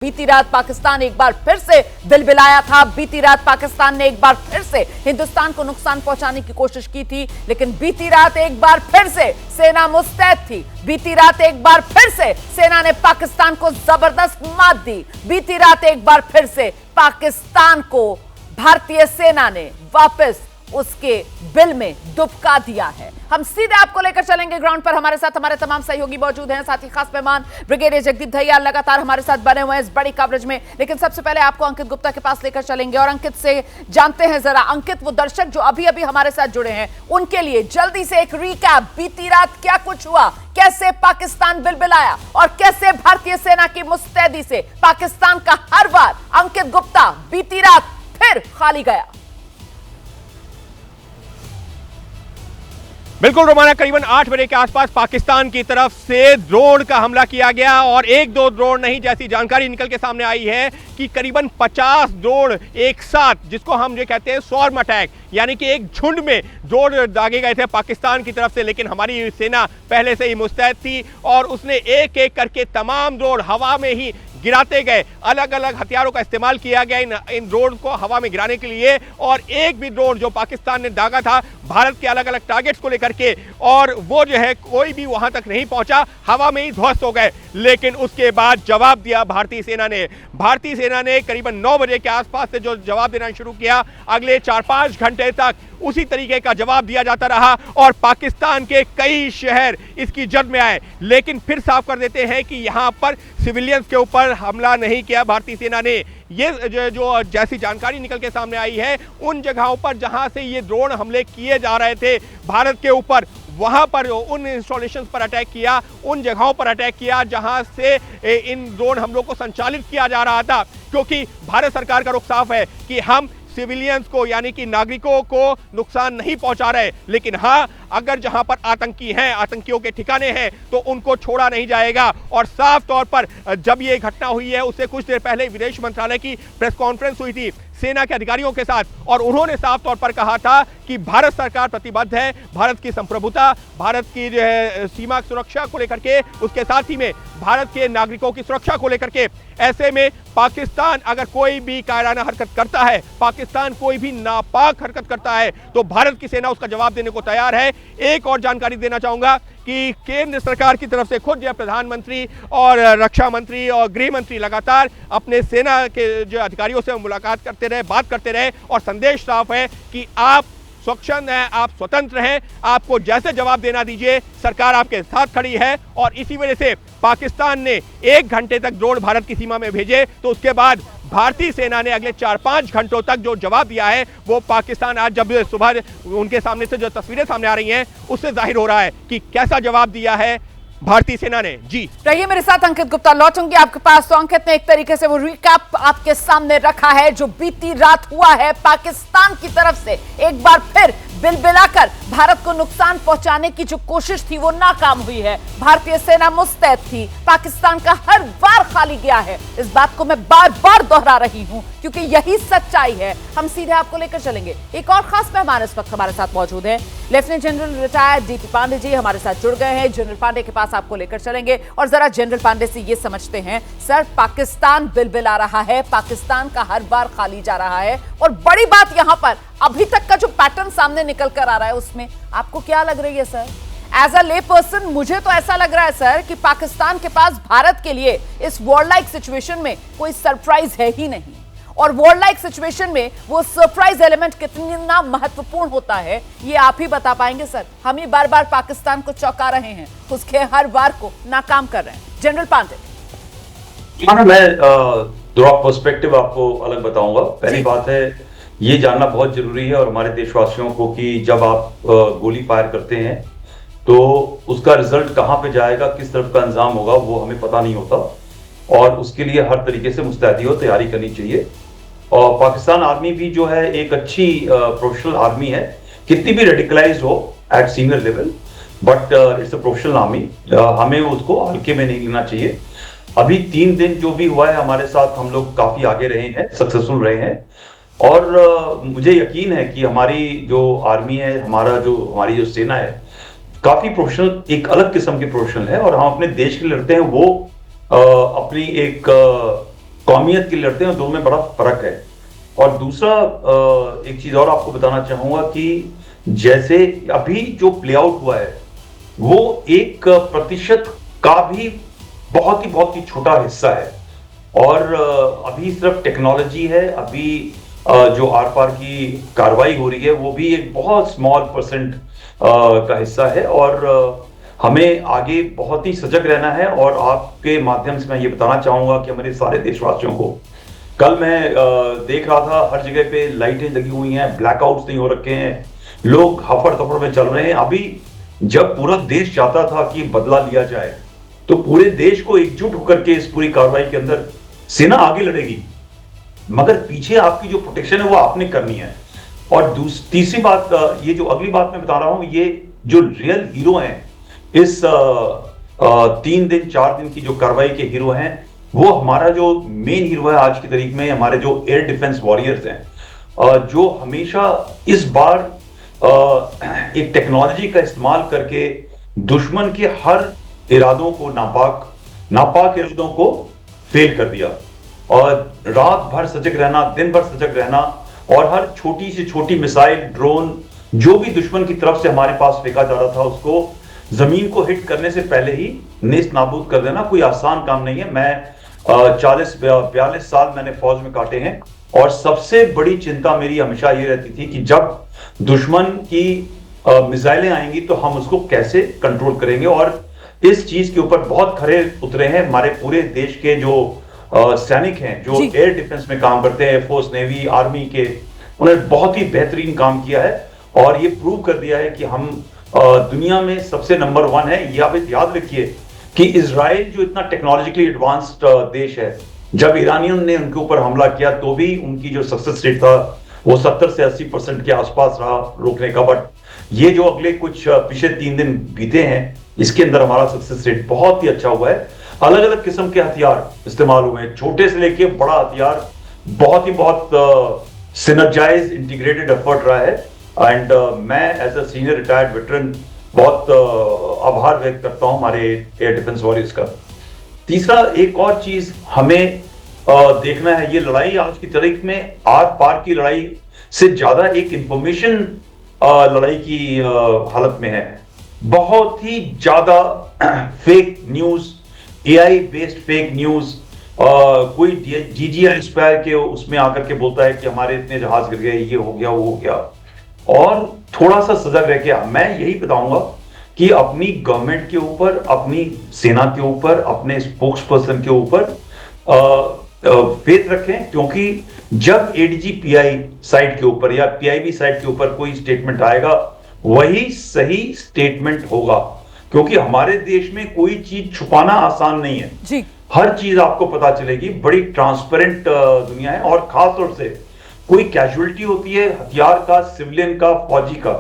बीती रात पाकिस्तान एक बार फिर से बिलबिलाया था। बीती रात पाकिस्तान ने एक बार फिर से हिंदुस्तान को नुकसान पहुंचाने की कोशिश की थी, लेकिन बीती रात एक बार फिर से सेना मुस्तैद थी। बीती रात एक बार फिर से सेना ने पाकिस्तान को जबरदस्त मात दी। बीती रात एक बार फिर से पाकिस्तान को भारतीय सेना ने वापस उसके बिल में दुबका दिया है। हम सीधे आपको लेकर चलेंगे ग्राउंड पर। हमारे साथ हमारे तमाम सहयोगी मौजूद हैं, साथ ही खास मेहमान ब्रिगेडियर जगदीप दहिया लगातार हमारे साथ बने हुए हैं इस बड़ी कवरेज में। लेकिन सबसे पहले आपको अंकित गुप्ता के पास लेकर चलेंगे और अंकित से जानते हैं जरा। अंकित, वो दर्शक जो अभी अभी हमारे साथ जुड़े हैं उनके लिए जल्दी से एक रिकैप, बीती रात क्या कुछ हुआ, कैसे पाकिस्तान बिलबिलाया और कैसे भारतीय सेना की मुस्तैदी से पाकिस्तान का हर वार अंकित गुप्ता बीती रात फिर खाली गया। बिल्कुल रोमाना, करीबन 8 बजे के आसपास पाकिस्तान की तरफ से ड्रोन का हमला किया गया और एक दो ड्रोन नहीं, जैसी जानकारी निकल के सामने आई है कि करीबन 50 ड्रोन एक साथ, जिसको हम ये कहते हैं स्वॉर्म अटैक, यानी कि एक झुंड में ड्रोन दागे गए थे पाकिस्तान की तरफ से। लेकिन हमारी सेना पहले से ही मुस्तैद थी और उसने एक एक करके तमाम ड्रोन हवा में ही गिराते गए। अलग अलग हथियारों का इस्तेमाल किया गया इन ड्रोन को हवा में गिराने के लिए, और एक भी ड्रोन जो पाकिस्तान ने दागा था भारत के अलग अलग टारगेट्स को लेकर के, और वो जो है कोई भी वहां तक नहीं पहुंचा, हवा में ही ध्वस्त हो गए। लेकिन उसके बाद जवाब दिया भारतीय सेना ने। भारतीय सेना ने करीबन 9 बजे के आसपास से जो जवाब देना शुरू किया, अगले 4-5 घंटे तक उसी तरीके का जवाब दिया जाता रहा और पाकिस्तान के कई शहर इसकी जद में आए। लेकिन फिर साफ कर देते हैं कि यहां पर सिविलियंस के ऊपर हमला नहीं किया भारतीय सेना ने। ये जो जैसी जानकारी निकल के सामने आई है, उन जगहों पर जहां से ये ड्रोन हमले किए जा रहे थे भारत के ऊपर, वहां पर उन इंस्टॉलेशंस पर अटैक किया, उन जगहों पर अटैक किया जहां से इन ड्रोन हमलों को संचालित किया जा रहा था। क्योंकि भारत सरकार का रुख साफ है कि हम सिविलियंस को, यानी कि नागरिकों को नुकसान नहीं पहुंचा रहे, लेकिन हाँ, अगर जहां पर आतंकी हैं, आतंकियों के ठिकाने हैं, तो उनको छोड़ा नहीं जाएगा। और साफ तौर पर जब ये घटना हुई है, उससे कुछ देर पहले विदेश मंत्रालय की प्रेस कॉन्फ्रेंस हुई थी सेना के अधिकारियों के साथ, और उन्होंने साफ तौर पर कहा था कि भारत सरकार प्रतिबद्ध है भारत की संप्रभुता, भारत की जो है सीमा सुरक्षा को लेकर के, उसके साथ ही में भारत के नागरिकों की सुरक्षा को लेकर के। ऐसे में पाकिस्तान अगर कोई भी कायराना हरकत करता है, पाकिस्तान कोई भी नापाक हरकत करता है, तो भारत की सेना उसका जवाब देने को तैयार है। एक और जानकारी देना चाहूंगा कि केंद्र सरकार की तरफ से खुद जो प्रधानमंत्री और रक्षा मंत्री और गृह मंत्री लगातार अपने सेना के जो अधिकारियों से मुलाकात करते रहे, बात करते रहे, और संदेश साफ है कि आप स्वच्छंद हैं, आप स्वतंत्र हैं, आपको जैसे जवाब देना दीजिए, सरकार आपके साथ खड़ी है। और इसी वजह से पाकिस्तान ने 1 घंटे तक ड्रोन भारत की सीमा में भेजे, तो उसके बाद भारतीय सेना ने अगले 4-5 घंटों तक जो जवाब दिया है, वो पाकिस्तान आज जब सुबह उनके सामने से जो तस्वीरें सामने आ रही हैं, उससे जाहिर हो रहा है कि कैसा जवाब दिया है भारतीय सेना ने। जी रहिए मेरे साथ, अंकित गुप्ता लौटूंगी आपके पास। तो अंकित ने एक तरीके से वो रिकैप आपके सामने रखा है जो बीती रात हुआ है। पाकिस्तान की तरफ से एक बार फिर बिलबिलाकर भारत को नुकसान पहुंचाने की जो कोशिश थी वो नाकाम हुई है। भारतीय सेना मुस्तैद थी, पाकिस्तान का हर वार खाली गया है। इस बात को मैं बार बार दोहरा रही हूं क्योंकि यही सच्चाई है। हम सीधे आपको लेकर चलेंगे। एक और खास मेहमान इस वक्त हमारे साथ मौजूद हैं, lieutenant general retired D P Pandey ji हमारे साथ जुड़ गए हैं। जनरल पांडे के पास आपको लेकर चलेंगे और जरा जनरल पांडे से ये समझते हैं, सर पाकिस्तान बिलबिला रहा है, पाकिस्तान का हर बार खाली जा रहा है, और बड़ी बात यहां पर अभी तक का जो पैटर्न सामने निकल कर आ रहा है उसमें आपको क्या लग रही है सर? एज अ ले पर्सन मुझे तो ऐसा लग रहा है सर कि पाकिस्तान के पास भारत के लिए इस वॉर लाइक सिचुएशन में कोई सरप्राइज है ही नहीं, और वॉर लाइक सिचुएशन में वो सरप्राइज एलिमेंट कितना महत्वपूर्ण होता है ये आप ही बता पाएंगे सर। हम ही बार बार पाकिस्तान को चौंका रहे हैं, उसके हर बार को नाकाम कर रहे हैं। जनरल पांडे। मैं दो पर्सपेक्टिव आपको अलग बताऊंगा। पहली बात है, ये जानना बहुत जरूरी है और हमारे देशवासियों को कि जब आप गोली फायर करते हैं तो उसका रिजल्ट कहां पे जाएगा, किस तरफ का अंजाम होगा, वो हमें पता नहीं होता, और उसके लिए हर तरीके से मुस्तैदी और तैयारी करनी चाहिए। और पाकिस्तान आर्मी भी जो है एक अच्छी प्रोफेशनल आर्मी है, कितनी भी रेडिकलाइज्ड हो at senior level, but it's a professional army. हमें उसको हल्के में नहीं लेना चाहिए। अभी 3 दिन जो भी हुआ है हमारे साथ, हम लोग काफी आगे रहे हैं, सक्सेसफुल रहे हैं, और मुझे यकीन है कि हमारी जो आर्मी है, हमारी जो सेना है, काफी प्रोफेशनल, एक अलग किस्म की प्रोफेशनल है, और हम अपने देश के लिए लड़ते हैं। वो अपनी एक कौमियत के लिए लड़ते हैं, दोनों में बड़ा फर्क है। और दूसरा एक चीज और आपको बताना चाहूंगा कि जैसे अभी जो प्ले आउट हुआ है वो 1% का भी बहुत ही छोटा हिस्सा है। और अभी सिर्फ टेक्नोलॉजी है, अभी जो आर पार की कार्रवाई हो रही है वो भी एक बहुत स्मॉल परसेंट का हिस्सा है। और हमें आगे बहुत ही सजग रहना है। और आपके माध्यम से मैं ये बताना चाहूंगा कि हमारे सारे देशवासियों को, कल मैं देख रहा था हर जगह पे लाइटें लगी हुई हैं, ब्लैकआउट्स नहीं हो रखे हैं, लोग हफड़ तफड़ में चल रहे हैं। अभी जब पूरा देश चाहता था कि बदला लिया जाए तो पूरे देश को एकजुट होकर के इस पूरी कार्रवाई के अंदर सेना आगे लड़ेगी, मगर पीछे आपकी जो प्रोटेक्शन है वो आपने करनी है। और तीसरी बात, ये जो अगली बात मैं बता रहा हूं, ये जो रियल हीरो हैं इस 3 दिन 4 दिन की जो कार्रवाई के हीरो हैं, वो हमारा जो मेन हीरो है आज की तारीख में, हमारे जो एयर डिफेंस वॉरियर्स हैं, जो हमेशा इस बार एक टेक्नोलॉजी का इस्तेमाल करके दुश्मन के हर इरादों को, नापाक इरादों को फेल कर दिया। और रात भर सजग रहना, दिन भर सजग रहना, और हर छोटी से छोटी मिसाइल, ड्रोन जो भी दुश्मन की तरफ से हमारे पास फेंका जा रहा था उसको जमीन को हिट करने से पहले ही नेस्त नाबूद कर देना कोई आसान काम नहीं है। मैं 40-42 साल मैंने फौज में काटे हैं, और सबसे बड़ी चिंता मेरी हमेशा ये रहती थी कि जब दुश्मन की मिसाइलें आएंगी तो हम उसको कैसे कंट्रोल करेंगे। और इस चीज के ऊपर बहुत खरे उतरे हैं हमारे पूरे देश के जो सैनिक हैं, जो एयर डिफेंस में काम करते हैं, एयरफोर्स, नेवी, आर्मी के, उन्होंने बहुत ही बेहतरीन काम किया है। और ये प्रूव कर दिया है कि हम दुनिया में सबसे नंबर 1 है। ये आप याद रखिए कि इजराइल जो इतना टेक्नोलॉजिकली एडवांस्ड देश है, जब ईरानियों ने उनके ऊपर हमला किया तो भी उनकी जो सक्सेस रेट था वो 70 से 80% के आसपास रहा रोकने का। बट ये जो अगले कुछ पिछले 3 दिन बीते हैं, इसके अंदर हमारा सक्सेस रेट बहुत ही अच्छा हुआ है। अलग अलग किस्म के हथियार इस्तेमाल हुए हैं, छोटे से लेके बड़ा हथियार, बहुत सिनर्जाइज इंटीग्रेटेड एफर्ट रहा है। एंड मैं as a senior retired veteran बहुत आभार व्यक्त करता हूं हमारे एयर डिफेंस वॉरियर्स का। तीसरा, एक और चीज हमें देखना है, ये लड़ाई आज की तारीख में आर पार की लड़ाई से ज्यादा एक इंफॉर्मेशन लड़ाई की हालत में है। बहुत ही ज्यादा fake news, AI based fake news, कोई DJI स्पायर के उसमें आकर के बोलता है कि हमारे इतने जहाज गिर गए, ये हो गया, वो हो गया। और थोड़ा सा सजग रह के मैं यही बताऊंगा कि अपनी गवर्नमेंट के ऊपर, अपनी सेना के ऊपर, अपने स्पोक्स पर्सन के ऊपर फेथ रखें, क्योंकि जब ADG-PI साइट के ऊपर या PIB साइट के ऊपर कोई स्टेटमेंट आएगा वही सही स्टेटमेंट होगा। क्योंकि हमारे देश में कोई चीज छुपाना आसान नहीं है जी। हर चीज आपको पता चलेगी, बड़ी ट्रांसपेरेंट दुनिया है। और खास तौर से कोई कैजुअलिटी होती है हथियार का, सिविलियन का, फौजी का,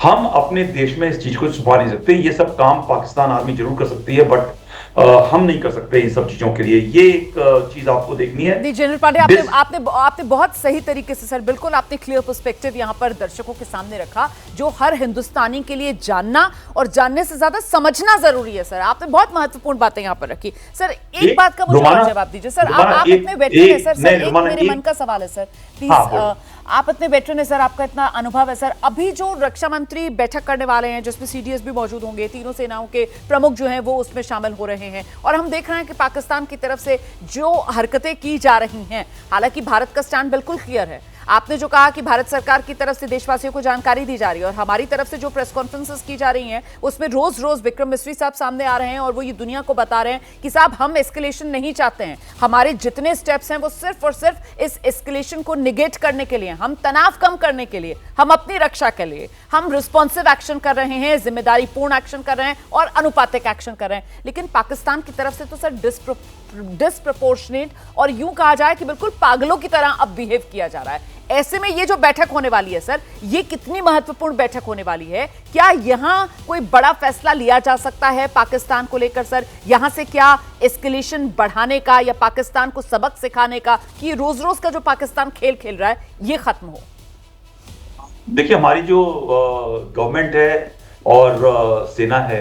हम अपने देश में इस चीज को छुपा नहीं सकते। ये सब काम पाकिस्तान आर्मी जरूर कर सकती है, बट हम नहीं कर सकते इन सब चीजों के लिए। ये एक चीज आपको देखनी है। जनरल पांडे, आपने बहुत सही तरीके से सर, बिल्कुल आपने क्लियर पर्सपेक्टिव यहाँ पर दर्शकों के सामने रखा, जो हर हिंदुस्तानी के लिए जानना और जानने से ज्यादा समझना जरूरी है। सर, आपने बहुत महत्वपूर्ण बातें यहाँ पर रखी। सर, एक बात का मुझे और जवाब दीजिए। सर, आप इतने वेटरन है सर, एक मेरे मन का सवाल है सर, प्लीज। आप इतने वेटरन है सर, आपका इतना अनुभव है सर, अभी जो रक्षा मंत्री बैठक करने वाले हैं जिसमें CDS भी मौजूद होंगे, तीनों सेनाओं के प्रमुख जो हैं वो उसमें शामिल हो रहे हैं, और हम देख रहे हैं कि पाकिस्तान की तरफ से जो हरकतें की जा रही हैं, हालांकि भारत का स्टैंड बिल्कुल क्लियर है। आपने जो कहा कि भारत सरकार की तरफ से देशवासियों को जानकारी दी जा रही है, और हमारी तरफ से जो प्रेस कॉन्फ्रेंसेस की जा रही हैं उसमें रोज रोज विक्रम मिस्री साहब सामने आ रहे हैं और वो ये दुनिया को बता रहे हैं कि साहब हम एस्केलेशन नहीं चाहते हैं, हमारे जितने स्टेप्स हैं वो सिर्फ और सिर्फ इस एस्केलेशन को निगेट करने के लिए, हम तनाव कम करने के लिए, हम अपनी रक्षा के लिए, हम रिस्पॉन्सिव एक्शन कर रहे हैं, जिम्मेदारी पूर्ण एक्शन कर रहे हैं और अनुपातिक एक्शन कर रहे हैं। लेकिन पाकिस्तान की तरफ से तो सर डिस्प्रपोर्शनेट और यूं कहा जाए कि बिल्कुल पागलों की तरह अब बिहेव किया जा रहा है। ऐसे में ये जो बैठक होने वाली है सर, ये कितनी महत्वपूर्ण बैठक होने वाली है? क्या यहां कोई बड़ा फैसला लिया जा सकता है पाकिस्तान को लेकर सर? यहां से क्या एस्केलेशन बढ़ाने का या पाकिस्तान को सबक सिखाने का कि रोज रोज का जो पाकिस्तान खेल खेल रहा है ये खत्म हो? देखिए, हमारी जो गवर्नमेंट है और सेना है,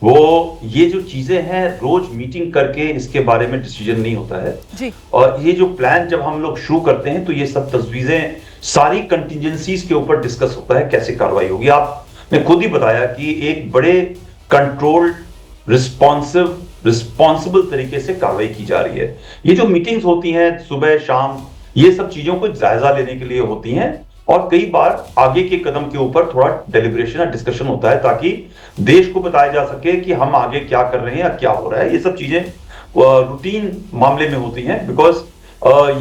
वो ये जो चीजें हैं रोज मीटिंग करके इसके बारे में डिसीजन नहीं होता है जी। और ये जो प्लान जब हम लोग शुरू करते हैं तो ये सब तजवीजें सारी कंटिजेंसीज के ऊपर डिस्कस होता है कैसे कार्रवाई होगी। आपने खुद ही बताया कि एक बड़े कंट्रोल्ड रिस्पॉन्सिबल तरीके से कार्रवाई की जा रही है। ये जो मीटिंग्स होती हैं सुबह शाम, ये सब चीजों को जायजा लेने के लिए होती हैं और कई बार आगे के कदम के ऊपर थोड़ा डेलिब्रेशन या डिस्कशन होता है ताकि देश को बताया जा सके कि हम आगे क्या कर रहे हैं या क्या हो रहा है। ये सब चीजें रूटीन मामले में होती हैं बिकॉज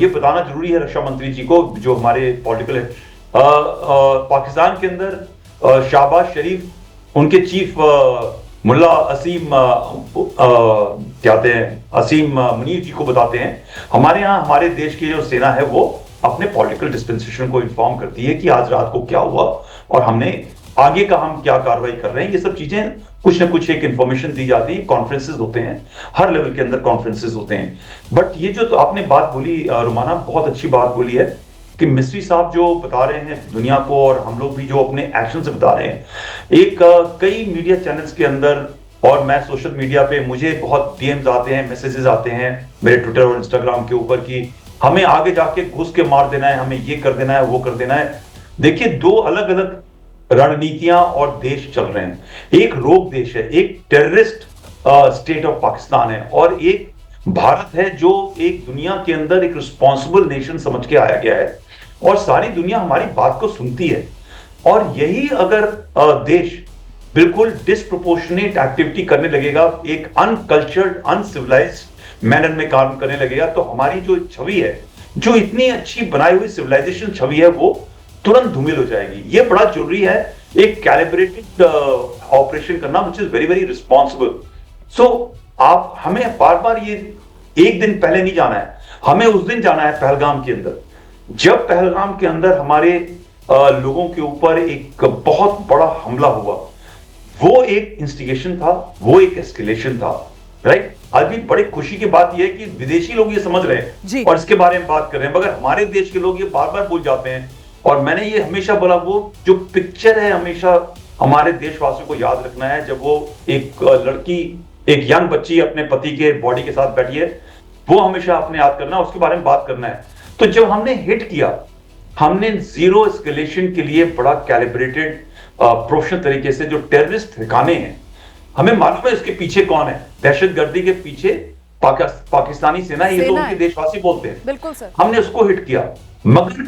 ये बताना जरूरी है रक्षा मंत्री जी को जो हमारे पॉलिटिकल है। पाकिस्तान के अंदर शहबाज शरीफ उनके चीफ मुल्ला असीम कहते हैं असीम मुनीर जी को बताते हैं हमारे यहाँ हमारे देश की जो सेना है वो अपने पॉलिटिकल डिस्पेंसेशन को इन्फॉर्म करती है कि आज रात को क्या हुआ और हमने आगे का हम क्या कार्रवाई कर रहे हैं। ये सब चीजें कुछ ना कुछ एक इंफॉर्मेशन दी जाती है। कॉन्फ्रेंसेस होते हैं, हर लेवल के अंदर कॉन्फ्रेंसेस होते हैं। बट ये जो तो आपने बात बोली रुमाना, बहुत अच्छी बात बोली है कि मिस्ट्री साहब जो बता रहे हैं दुनिया को और हम लोग भी जो अपने एक्शन से बता रहे हैं। एक कई मीडिया चैनल्स के अंदर और मैं सोशल मीडिया पे मुझे बहुत डीएम्स आते हैं, मैसेजेस आते हैं मेरे ट्विटर और इंस्टाग्राम के ऊपर कि हमें आगे जाके घुस के मार देना है, हमें ये कर देना है, वो कर देना है। देखिए, दो अलग अलग रणनीतियां और देश चल रहे हैं। एक रोग देश है, एक टेररिस्ट स्टेट ऑफ पाकिस्तान है और एक भारत है जो एक दुनिया के अंदर एक रिस्पॉन्सिबल नेशन समझ के आया गया है और सारी दुनिया हमारी बात को सुनती है। और यही अगर देश बिल्कुल डिस्प्रोपोर्शनेट एक्टिविटी करने लगेगा, एक अनकल्चर्ड अनसिविलाइज्ड मैनर में काम करने लगेगा, तो हमारी जो छवि है, जो इतनी अच्छी बनाई हुई सिविलाइजेशन छवि है, वो तुरंत धूमिल हो जाएगी। ये बड़ा जरूरी है एक कैलिब्रेटेड ऑपरेशन करना which is very very responsible. So आप हमें बार बार ये एक दिन पहले नहीं जाना है, हमें उस दिन जाना है पहलगाम के अंदर जब पहलगाम के अंदर हमारे लोगों के ऊपर एक बहुत बड़ा हमला हुआ। वो एक इंस्टिगेशन था, वो एक एस्केलेशन था, राइट। अभी बड़ी खुशी की बात यह है कि विदेशी लोग ये समझ रहे हैं और इसके बारे में बात कर रहे हैं, मगर हमारे देश के लोग ये बार बार भूल जाते हैं। और मैंने ये हमेशा बोला, वो जो पिक्चर है हमेशा हमारे देशवासियों को याद रखना है जब वो एक लड़की, एक यंग बच्ची अपने पति के बॉडी के साथ बैठी है, वो हमेशा अपने याद करना है, उसके बारे में बात करना है। तो जब हमने हिट किया, हमने जीरो एस्केलेशन के लिए बड़ा कैलिब्रेटेड प्रोफेशनल तरीके से जो टेररिस्ट ठिकाने हैं, हमें मालूम है इसके पीछे कौन है। दहशतगर्दी के पीछे पाकिस्तानी सेना, ये तो उनके देशवासी बोलते हैं। बिल्कुल सर। हमने उसको हिट किया, मगर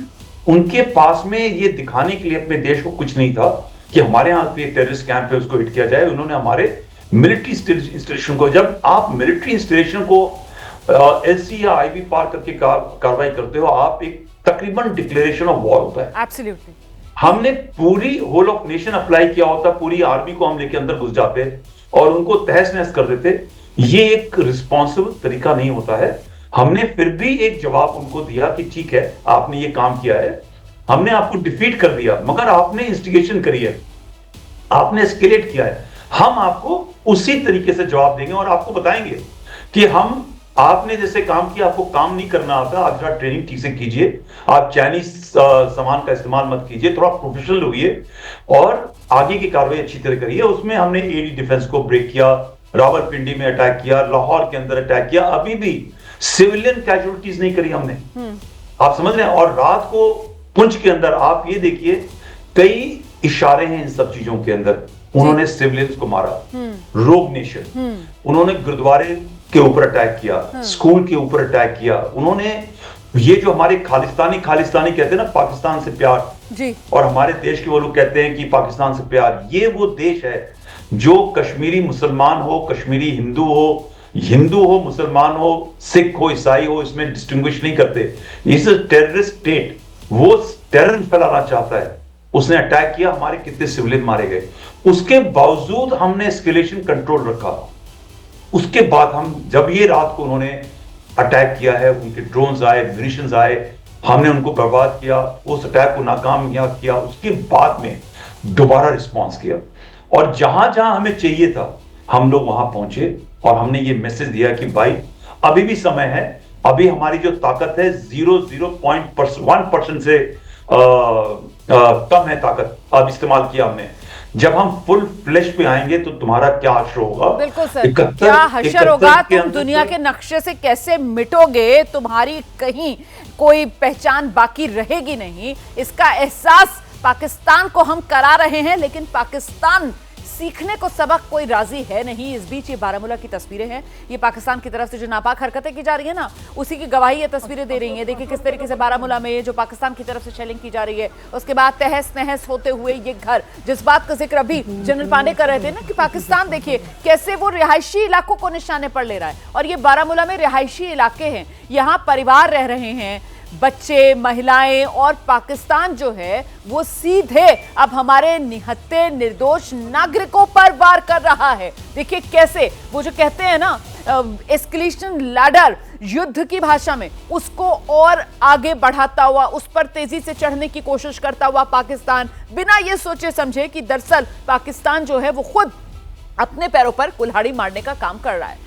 उनके पास में ये दिखाने के लिए अपने देश को कुछ नहीं था कि हमारे यहाँ पे टेररिस्ट कैंप है, उसको हिट किया जाए। उन्होंने हमारे मिलिट्री इंस्टॉलेशन को, जब आप मिलिट्री इंस्टॉलेशन को एलसी या आईबी पार करके कार्रवाई करते हो, आप एक तकरीबन डिक्लेरेशन ऑफ वॉर होता है। एब्सोल्युटली। हमने पूरी होल ऑफ नेशन अप्लाई किया होता, पूरी आर्मी को हम लेके अंदर घुस जाते और उनको तहस नहस कर देते। ये एक रिस्पॉन्सिबल तरीका नहीं होता है। हमने फिर भी एक जवाब उनको दिया कि ठीक है, आपने ये काम किया है, हमने आपको डिफीट कर दिया, मगर आपने इंस्टिगेशन करी है, आपने एस्केलेट किया है, हम आपको उसी तरीके से जवाब देंगे और आपको बताएंगे कि हम आपने जैसे काम किया, आपको काम नहीं करना आता, आप जरा ट्रेनिंग ठीक से कीजिए, आप चाइनीज सामान का इस्तेमाल मत कीजिए, थोड़ा प्रोफेशनल होइए और आगे की कार्रवाई अच्छी तरह करिए। उसमें हमने एडी डिफेंस को ब्रेक किया, रावलपिंडी में अटैक किया, लाहौर के अंदर अटैक किया, अभी भी सिविलियन कैजुअलिटीज नहीं करी हमने। आप समझ रहे हैं। और रात को पुंछ के अंदर आप ये देखिए, कई इशारे हैं इन सब चीजों के अंदर। उन्होंने सिविलियंस को मारा, रोग नेशन, उन्होंने गुरुद्वारे के ऊपर अटैक किया, स्कूल के ऊपर अटैक किया, उन्होंने ये जो हमारे खालिस्तानी कहते हैं ना, पाकिस्तान से प्यार जी, और हमारे देश के वो लोग कहते हैं कि पाकिस्तान से प्यार, ये वो देश है जो कश्मीरी मुसलमान हो, कश्मीरी हिंदू हो, मुसलमान हो, सिख हो, ईसाई हो, इसमें डिस्टिंग्विश नहीं करते। इस टेररिस्ट स्टेट वो टेरर फैलाना चाहता है, उसने अटैक किया, हमारे कितने सिविलियन मारे गए। उसके बावजूद हमने एस्केलेशन कंट्रोल रखा। उसके बाद हम जब ये रात को उन्होंने अटैक किया है, उनके ड्रोन्स आए, म्यूनिशंस आए, हमने उनको बर्बाद किया, उस अटैक को नाकाम किया। उसके बाद में दोबारा रिस्पॉन्स किया और जहां जहां हमें चाहिए था हम लोग वहां पहुंचे और हमने ये मैसेज दिया कि भाई अभी भी समय है, अभी हमारी जो ताकत है 0.1% से कम है ताकत, अब इस्तेमाल किया हमने। जब हम फुल फ्लैश पे आएंगे तो तुम्हारा क्या हश्र होगा। बिल्कुल सर, क्या हश्र होगा, तुम दुनिया के नक्शे से कैसे मिटोगे, तुम्हारी कहीं कोई पहचान बाकी रहेगी नहीं। इसका एहसास पाकिस्तान को हम करा रहे हैं, लेकिन पाकिस्तान सीखने को सबक कोई राजी है नहीं। इस बीच ये बारामूला की तस्वीरें हैं, ये पाकिस्तान की तरफ से जो नापाक हरकतें की जा रही है ना, उसी की गवाही ये तस्वीरें दे रही हैं। देखिए किस तरीके से बारामूला में जो पाकिस्तान की तरफ से शेलिंग की जा रही है, उसके बाद तहस नहस होते हुए ये घर, जिस बात का जिक्र अभी जनरल पांडे कर रहे थे ना कि पाकिस्तान देखिए कैसे वो रिहायशी इलाकों को निशाने पर ले रहा है। और ये बारामूला में रिहायशी इलाके हैं, यहाँ परिवार रह रहे हैं, बच्चे, महिलाएं, और पाकिस्तान जो है वो सीधे अब हमारे निहत्थे निर्दोष नागरिकों पर वार कर रहा है। देखिए कैसे वो जो कहते हैं ना एस्केलेशन लैडर युद्ध की भाषा में, उसको और आगे बढ़ाता हुआ, उस पर तेजी से चढ़ने की कोशिश करता हुआ पाकिस्तान, बिना ये सोचे समझे कि दरअसल पाकिस्तान जो है वो खुद अपने पैरों पर कुल्हाड़ी मारने का काम कर रहा है।